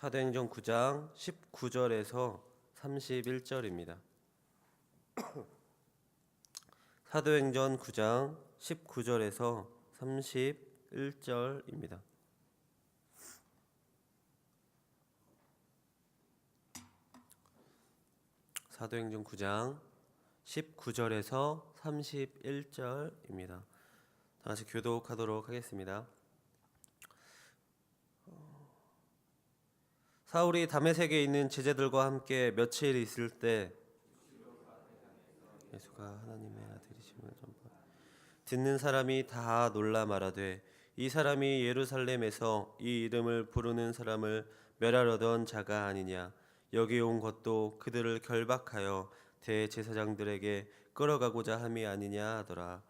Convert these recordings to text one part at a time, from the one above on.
사도행전 9장 19절에서 31절입니다. 사도행전 9장 19절에서 31절입니다. 사도행전 9장 19절에서 31절입니다. 다시 교독하도록 하겠습니다. 사울이 다메섹에 있는 제자들과 함께 며칠 있을 때 예수가 하나님의 아들이심을 전파 듣는 사람이 다 놀라 말하되 이 사람이 예루살렘에서 이 이름을 부르는 사람을 멸하려던 자가 아니냐. 여기 온 것도 그들을 결박하여 대제사장들에게 끌어가고자 함이 아니냐 하더라.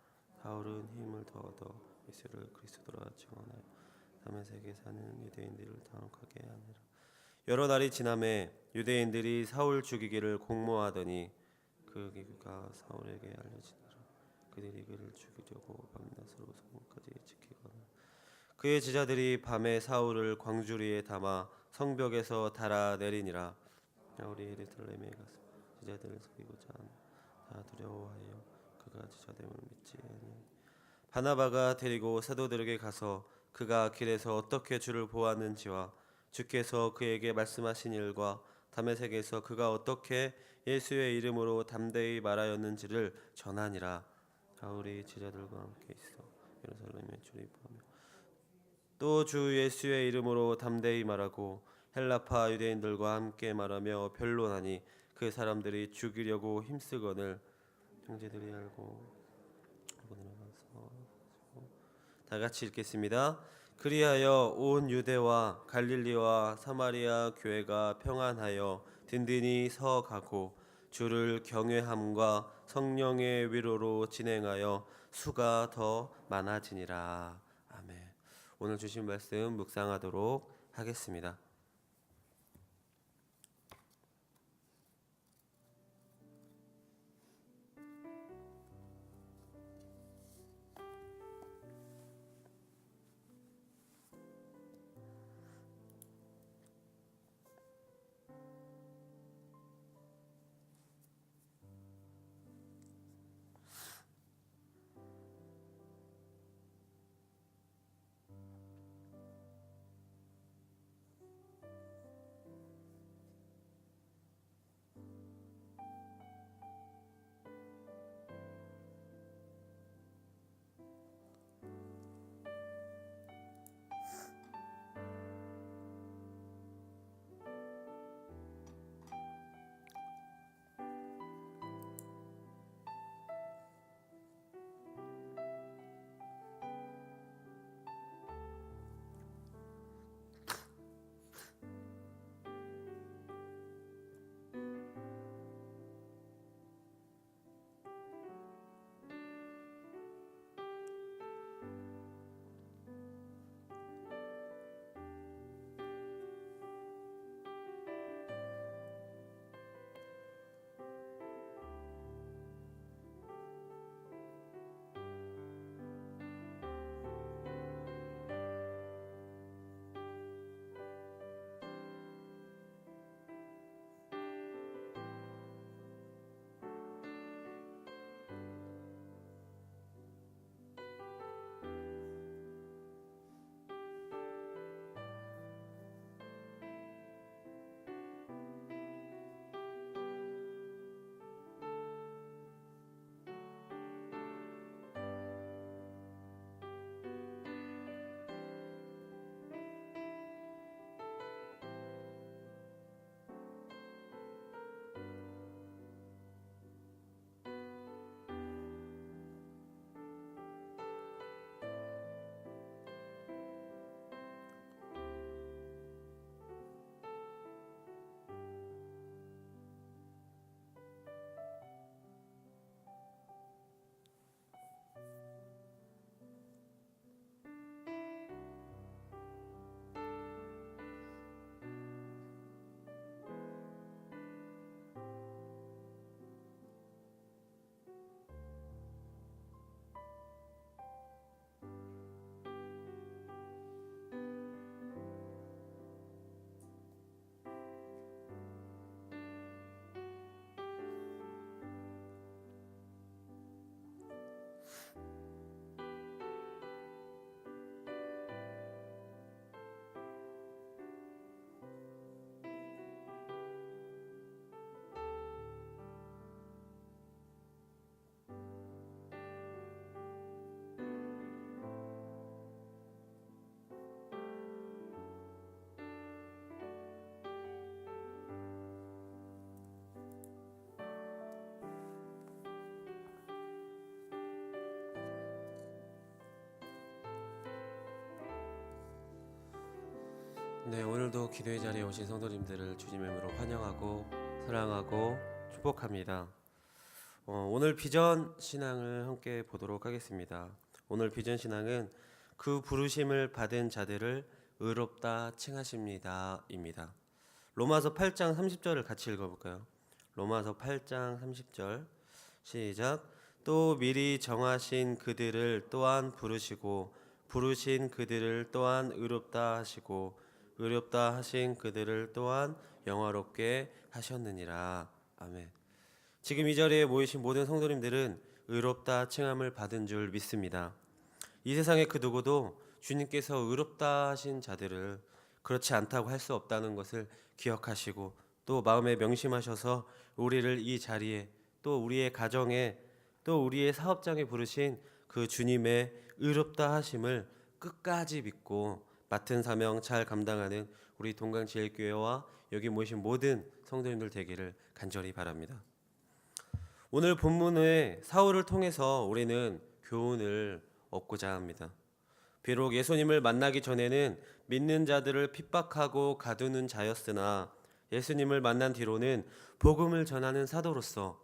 사울은 힘을 더 얻어 예수를 그리스도라 증언하여 다메섹에 사는 유대인들을 당혹하게 하니라. 여러 날이 지나매 유대인들이 사울 죽이기를 공모하더니 그 기구가 사울에게 알려지니라. 그들이 그를 죽이려고 밤낮으로 성문까지 지키거늘 그의 제자들이 밤에 사울을 광주리에 담아 성벽에서 달아 내리니라. 사울이 예루살렘에 가서 제자들을 속이고자 다 두려워하여 그가 제자됨을 믿지 아니하니 바나바가 데리고 사도들에게 가서 그가 길에서 어떻게 주를 보았는지와 주께서 그에게 말씀하신 일과 다메섹에서 그가 어떻게 예수의 이름으로 담대히 말하였는지를 전하니라. 사울이 제자들과 함께 있어 예루살렘에 출입하며 또 주 예수의 이름으로 담대히 말하고 헬라파 유대인들과 함께 말하며 변론하니 그 사람들이 죽이려고 힘쓰거늘 형제들이 알고 다 같이 읽겠습니다. 그리하여 온 유대와 갈릴리와 사마리아 교회가 평안하여 든든히 서가고 주를 경외함과 성령의 위로로 진행하여 수가 더 많아지니라. 아멘. 오늘 주신 말씀 묵상하도록 하겠습니다. 네, 오늘도 기도의 자리에 오신 성도님들을 주님의 이름으로 환영하고 사랑하고 축복합니다. 오늘 비전 신앙을 함께 보도록 하겠습니다. 오늘 비전 신앙은 그 부르심을 받은 자들을 의롭다 칭하십니다입니다. 로마서 8장 30절을 같이 읽어볼까요? 로마서 8장 30절 시작. 또 미리 정하신 그들을 또한 부르시고 부르신 그들을 또한 의롭다 하시고 의롭다 하신 그들을 또한 영화롭게 하셨느니라. 아멘. 지금 이 자리에 모이신 모든 성도님들은 의롭다 칭함을 받은 줄 믿습니다. 이 세상의 그 누구도 주님께서 의롭다 하신 자들을 그렇지 않다고 할 수 없다는 것을 기억하시고 또 마음에 명심하셔서 우리를 이 자리에 또 우리의 가정에 또 우리의 사업장에 부르신 그 주님의 의롭다 하심을 끝까지 믿고 맡은 사명 잘 감당하는 우리 동강제일교회와 여기 모이신 모든 성도님들 되기를 간절히 바랍니다. 오늘 본문의 사울을 통해서 우리는 교훈을 얻고자 합니다. 비록 예수님을 만나기 전에는 믿는 자들을 핍박하고 가두는 자였으나 예수님을 만난 뒤로는 복음을 전하는 사도로서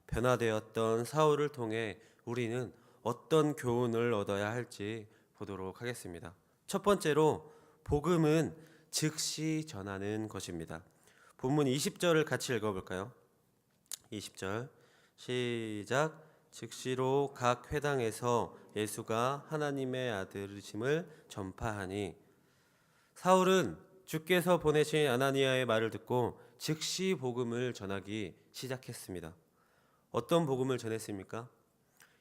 변화되었던 사울을 통해 우리는 어떤 교훈을 얻어야 할지 보도록 하겠습니다. 첫 번째로 복음은 즉시 전하는 것입니다. 본문 20절을 같이 읽어볼까요? 20절 시작. 즉시로 각 회당에서 예수가 하나님의 아들이심을 전파하니. 사울은 주께서 보내신 아나니아의 말을 듣고 즉시 복음을 전하기 시작했습니다. 어떤 복음을 전했습니까?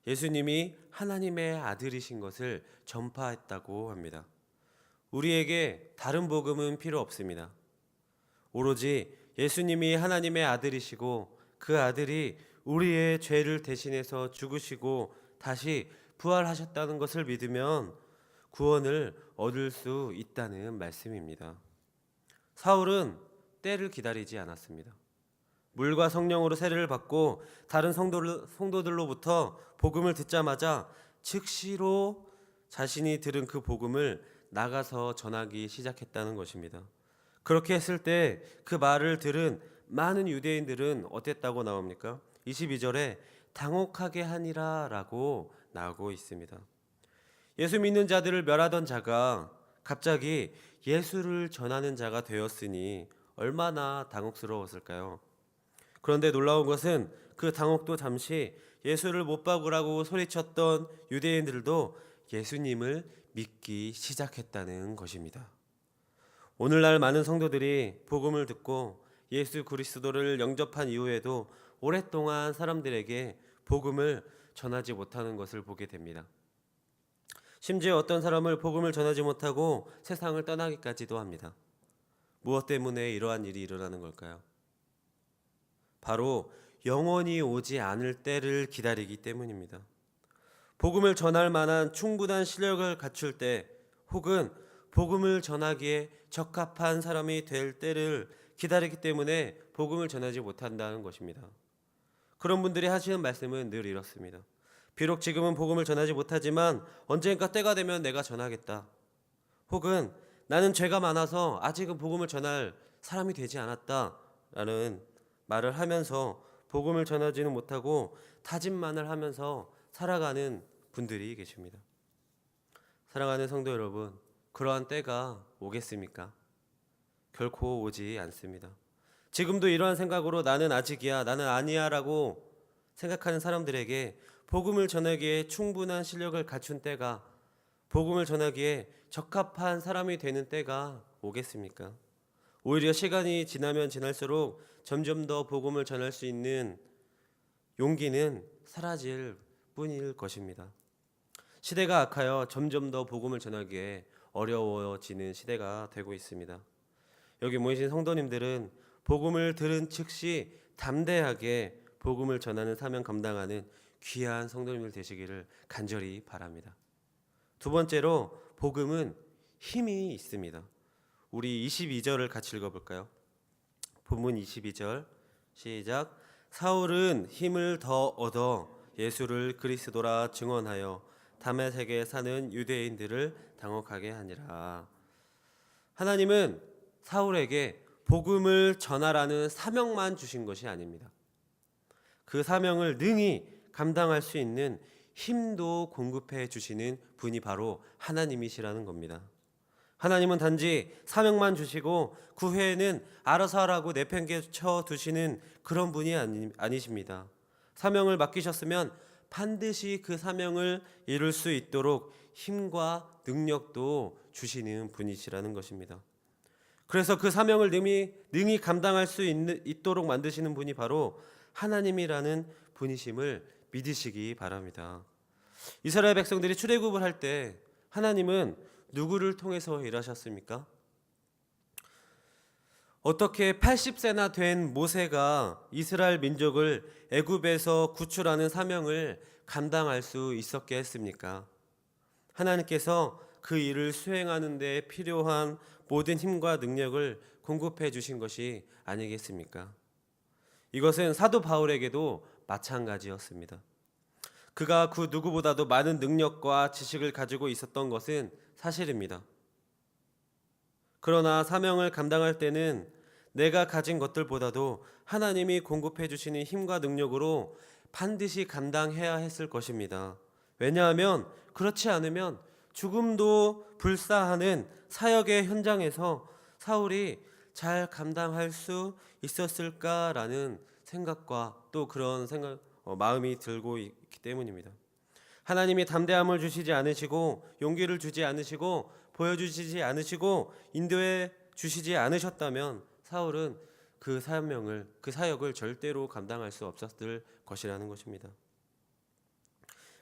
예수님이 하나님의 아들이신 것을 전파했다고 합니다. 우리에게 다른 복음은 필요 없습니다. 오로지 예수님이 하나님의 아들이시고 그 아들이 우리의 죄를 대신해서 죽으시고 다시 부활하셨다는 것을 믿으면 구원을 얻을 수 있다는 말씀입니다. 사울은 때를 기다리지 않았습니다. 물과 성령으로 세례를 받고 다른 성도들로부터 복음을 듣자마자 즉시로 자신이 들은 그 복음을 나가서 전하기 시작했다는 것입니다. 그렇게 했을 때 그 말을 들은 많은 유대인들은 어땠다고 나옵니까? 22절에 당혹하게 하니라 라고 나오고 있습니다. 예수 믿는 자들을 멸하던 자가 갑자기 예수를 전하는 자가 되었으니 얼마나 당혹스러웠을까요? 그런데 놀라운 것은 그 당혹도 잠시 예수를 못 박으라고 소리쳤던 유대인들도 예수님을 믿기 시작했다는 것입니다. 오늘날 많은 성도들이 복음을 듣고 예수 그리스도를 영접한 이후에도 오랫동안 사람들에게 복음을 전하지 못하는 것을 보게 됩니다. 심지어 어떤 사람을 복음을 전하지 못하고 세상을 떠나기까지도 합니다. 무엇 때문에 이러한 일이 일어나는 걸까요? 바로 영원히 오지 않을 때를 기다리기 때문입니다. 복음을 전할 만한 충분한 실력을 갖출 때 혹은 복음을 전하기에 적합한 사람이 될 때를 기다리기 때문에 복음을 전하지 못한다는 것입니다. 그런 분들이 하시는 말씀은 늘 이렇습니다. 비록 지금은 복음을 전하지 못하지만 언젠가 때가 되면 내가 전하겠다. 혹은 나는 죄가 많아서 아직은 복음을 전할 사람이 되지 않았다 라는 말을 하면서 복음을 전하지는 못하고 다짐만을 하면서 살아가는 분들이 계십니다. 사랑하는 성도 여러분, 그러한 때가 오겠습니까? 결코 오지 않습니다. 지금도 이러한 생각으로 나는 아직이야, 나는 아니야 라고 생각하는 사람들에게 복음을 전하기에 충분한 실력을 갖춘 때가, 복음을 전하기에 적합한 사람이 되는 때가 오겠습니까? 오히려 시간이 지나면 지날수록 점점 더 복음을 전할 수 있는 용기는 사라질 뿐일 것입니다. 시대가 악하여 점점 더 복음을 전하기에 어려워지는 시대가 되고 있습니다. 여기 모이신 성도님들은 복음을 들은 즉시 담대하게 복음을 전하는 사명 감당하는 귀한 성도님들 되시기를 간절히 바랍니다. 두 번째로 복음은 힘이 있습니다. 우리 22절을 같이 읽어볼까요? 본문 22절 시작. 사울은 힘을 더 얻어 예수를 그리스도라 증언하여 다메섹에 사는 유대인들을 당혹하게 하니라. 하나님은 사울에게 복음을 전하라는 사명만 주신 것이 아닙니다. 그 사명을 능히 감당할 수 있는 힘도 공급해 주시는 분이 바로 하나님이시라는 겁니다. 하나님은 단지 사명만 주시고 그 후에는 알아서 하라고 내팽개쳐 두시는 그런 분이 아니십니다. 사명을 맡기셨으면 반드시 그 사명을 이룰 수 있도록 힘과 능력도 주시는 분이시라는 것입니다. 그래서 그 사명을 능히 감당할 수 있도록 만드시는 분이 바로 하나님이라는 분이심을 믿으시기 바랍니다. 이스라엘 백성들이 출애굽을 할 때 하나님은 누구를 통해서 일하셨습니까? 어떻게 80세나 된 모세가 이스라엘 민족을 애굽에서 구출하는 사명을 감당할 수 있었게 했습니까? 하나님께서 그 일을 수행하는 데 필요한 모든 힘과 능력을 공급해 주신 것이 아니겠습니까? 이것은 사도 바울에게도 마찬가지였습니다. 그가 그 누구보다도 많은 능력과 지식을 가지고 있었던 것은 사실입니다. 그러나 사명을 감당할 때는 내가 가진 것들보다도 하나님이 공급해 주시는 힘과 능력으로 반드시 감당해야 했을 것입니다. 왜냐하면 그렇지 않으면 죽음도 불사하는 사역의 현장에서 사울이 잘 감당할 수 있었을까라는 생각과 또 그런 마음이 들고 있기 때문입니다. 하나님이 담대함을 주시지 않으시고 용기를 주지 않으시고 보여주시지 않으시고 인도해 주시지 않으셨다면 사울은 그 사역을 절대로 감당할 수 없었을 것이라는 것입니다.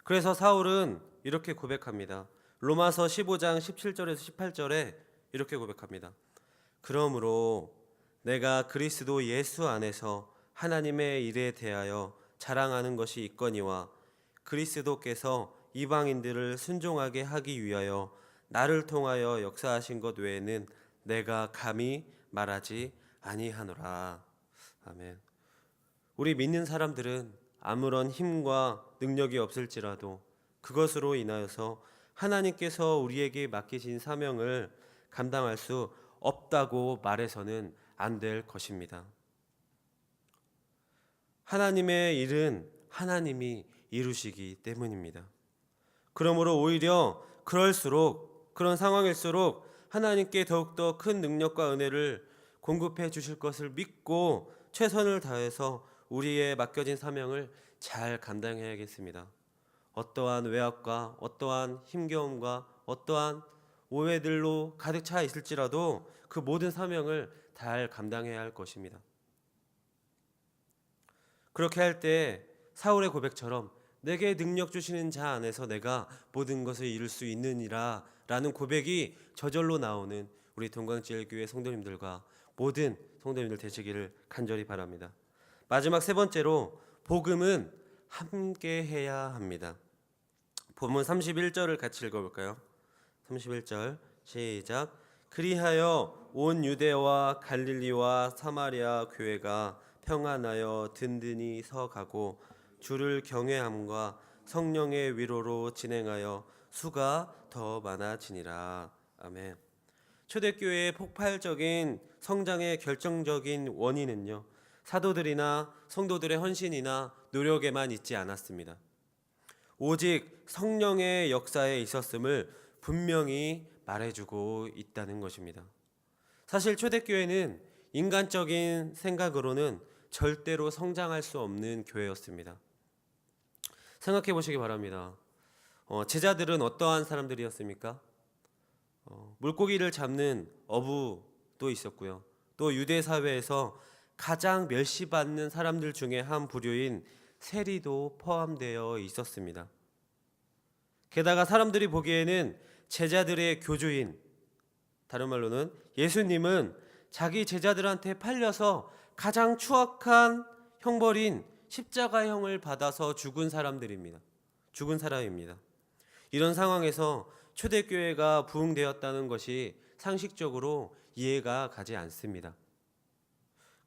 그래서 사울은 이렇게 고백합니다. 로마서 15장 17절에서 18절에 이렇게 고백합니다. 그러므로 내가 그리스도 예수 안에서 하나님의 일에 대하여 자랑하는 것이 있거니와 그리스도께서 이방인들을 순종하게 하기 위하여 나를 통하여 역사하신 것 외에는 내가 감히 말하지 아니하노라. 아멘. 우리 믿는 사람들은 아무런 힘과 능력이 없을지라도 그것으로 인하여서 하나님께서 우리에게 맡기신 사명을 감당할 수 없다고 말해서는 안 될 것입니다. 하나님의 일은 하나님이 이루시기 때문입니다. 그러므로 오히려 그런 상황일수록 하나님께 더욱더 큰 능력과 은혜를 공급해 주실 것을 믿고 최선을 다해서 우리의 맡겨진 사명을 잘 감당해야겠습니다. 어떠한 외압과 어떠한 힘겨움과 어떠한 오해들로 가득 차 있을지라도 그 모든 사명을 잘 감당해야 할 것입니다. 그렇게 할 때 사울의 고백처럼 내게 능력 주시는 자 안에서 내가 모든 것을 이룰 수 있느니라 라는 고백이 저절로 나오는 우리 동광제일교회 성도님들과 모든 성도님들 되시기를 간절히 바랍니다. 마지막 세 번째로 복음은 함께 해야 합니다. 본문 31절을 같이 읽어볼까요? 31절 시작. 그리하여 온 유대와 갈릴리와 사마리아 교회가 평안하여 든든히 서가고 주를 경외함과 성령의 위로로 진행하여 수가 더 많아지니라. 아멘. 초대교회의 폭발적인 성장의 결정적인 원인은요, 사도들이나 성도들의 헌신이나 노력에만 있지 않았습니다. 오직 성령의 역사에 있었음을 분명히 말해주고 있다는 것입니다. 사실 초대교회는 인간적인 생각으로는 절대로 성장할 수 없는 교회였습니다. 생각해 보시기 바랍니다. 제자들은 어떠한 사람들이었습니까? 물고기를 잡는 어부도 있었고요. 또 유대 사회에서 가장 멸시받는 사람들 중에 한 부류인 세리도 포함되어 있었습니다. 게다가 사람들이 보기에는 제자들의 교주인, 다른 말로는 예수님은 자기 제자들한테 팔려서 가장 추악한 형벌인 십자가형을 받아서 죽은 사람입니다. 이런 상황에서 초대교회가 부흥되었다는 것이 상식적으로 이해가 가지 않습니다.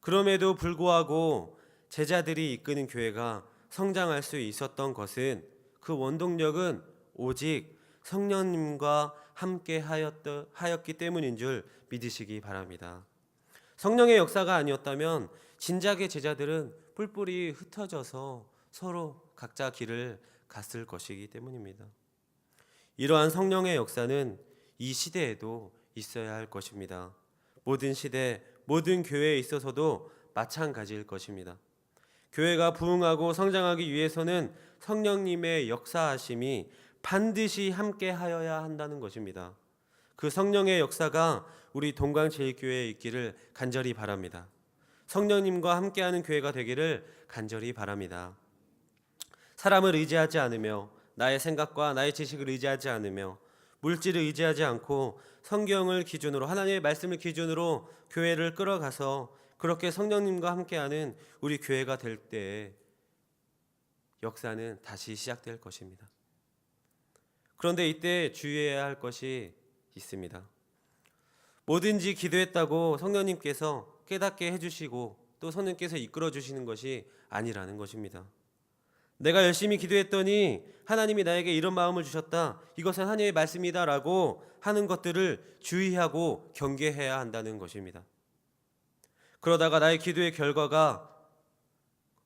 그럼에도 불구하고 제자들이 이끄는 교회가 성장할 수 있었던 것은 그 원동력은 오직 성령님과 함께 하였기 때문인 줄 믿으시기 바랍니다. 성령의 역사가 아니었다면 진작에 제자들은 뿔뿔이 흩어져서 서로 각자 길을 갔을 것이기 때문입니다. 이러한 성령의 역사는 이 시대에도 있어야 할 것입니다. 모든 시대, 모든 교회에 있어서도 마찬가지일 것입니다. 교회가 부흥하고 성장하기 위해서는 성령님의 역사하심이 반드시 함께 하여야 한다는 것입니다. 그 성령의 역사가 우리 동광제일교회에 있기를 간절히 바랍니다. 성령님과 함께하는 교회가 되기를 간절히 바랍니다. 사람을 의지하지 않으며 나의 생각과 나의 지식을 의지하지 않으며 물질을 의지하지 않고 성경을 기준으로, 하나님의 말씀을 기준으로 교회를 끌어가서 그렇게 성령님과 함께하는 우리 교회가 될 때에 역사는 다시 시작될 것입니다. 그런데 이때 주의해야 할 것이 있습니다. 뭐든지 기도했다고 성령님께서 깨닫게 해주시고 또 성령께서 이끌어 주시는 것이 아니라는 것입니다. 내가 열심히 기도했더니 하나님이 나에게 이런 마음을 주셨다, 이것은 하나님의 말씀이다 라고 하는 것들을 주의하고 경계해야 한다는 것입니다. 그러다가 나의 기도의 결과가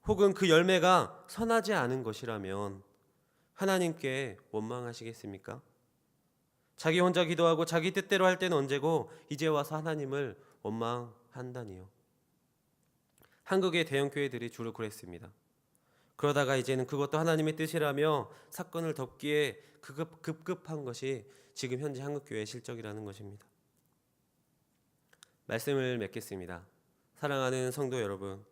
혹은 그 열매가 선하지 않은 것이라면 하나님께 원망하시겠습니까? 자기 혼자 기도하고 자기 뜻대로 할 때는 언제고 이제 와서 하나님을 원망한다니요. 한국의 대형교회들이 주로 그랬습니다. 그러다가 이제는 그것도 하나님의 뜻이라며 사건을 덮기에 급급한 것이 지금 현재 한국교회의 실적이라는 것입니다. 말씀을 맺겠습니다. 사랑하는 성도 여러분,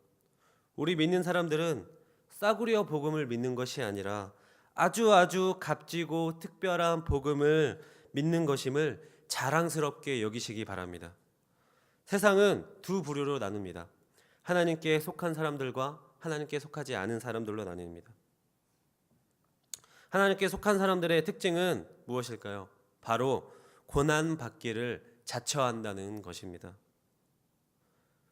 우리 믿는 사람들은 싸구려 복음을 믿는 것이 아니라 아주 값지고 특별한 복음을 믿는 것임을 자랑스럽게 여기시기 바랍니다. 세상은 두 부류로 나눕니다. 하나님께 속한 사람들과 하나님께 속하지 않은 사람들로 나뉩니다. 하나님께 속한 사람들의 특징은 무엇일까요? 바로 고난받기를 자처한다는 것입니다.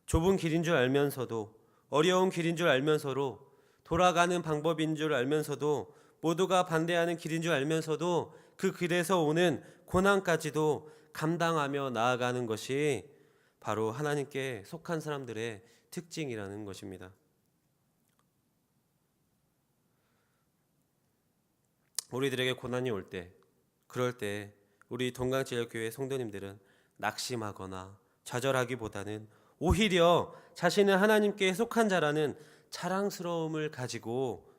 좁은 길인 줄 알면서도, 어려운 길인 줄 알면서도, 돌아가는 방법인 줄 알면서도, 모두가 반대하는 길인 줄 알면서도 그 길에서 오는 고난까지도 감당하며 나아가는 것이 바로 하나님께 속한 사람들의 특징이라는 것입니다. 우리들에게 고난이 올 때, 그럴 때 우리 동강제일교회 성도님들은 낙심하거나 좌절하기보다는 오히려 자신은 하나님께 속한 자라는 자랑스러움을 가지고,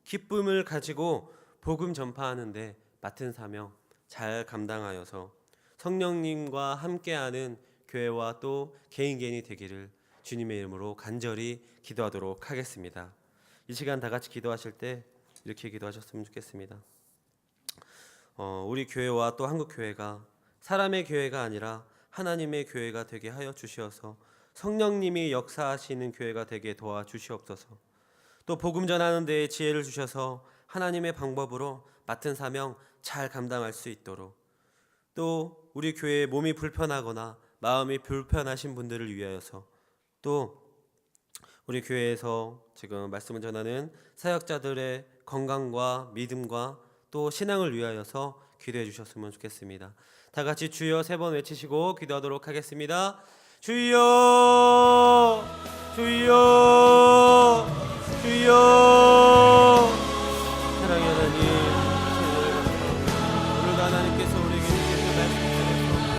기쁨을 가지고 복음 전파하는데 맡은 사명 잘 감당하여서 성령님과 함께하는 교회와 또 개인이 되기를 주님의 이름으로 간절히 기도하도록 하겠습니다. 이 시간 다 같이 기도하실 때 이렇게 기도하셨으면 좋겠습니다. 우리 교회와 또 한국교회가 사람의 교회가 아니라 하나님의 교회가 되게 하여 주시어서 성령님이 역사하시는 교회가 되게 도와주시옵소서. 또 복음 전하는 데에 지혜를 주셔서 하나님의 방법으로 맡은 사명 잘 감당할 수 있도록, 또 우리 교회에 몸이 불편하거나 마음이 불편하신 분들을 위하여서, 또 우리 교회에서 지금 말씀을 전하는 사역자들의 건강과 믿음과 또 신앙을 위하여서 기도해 주셨으면 좋겠습니다. 다 같이 주여 3번 외치시고 기도하도록 하겠습니다. 주여!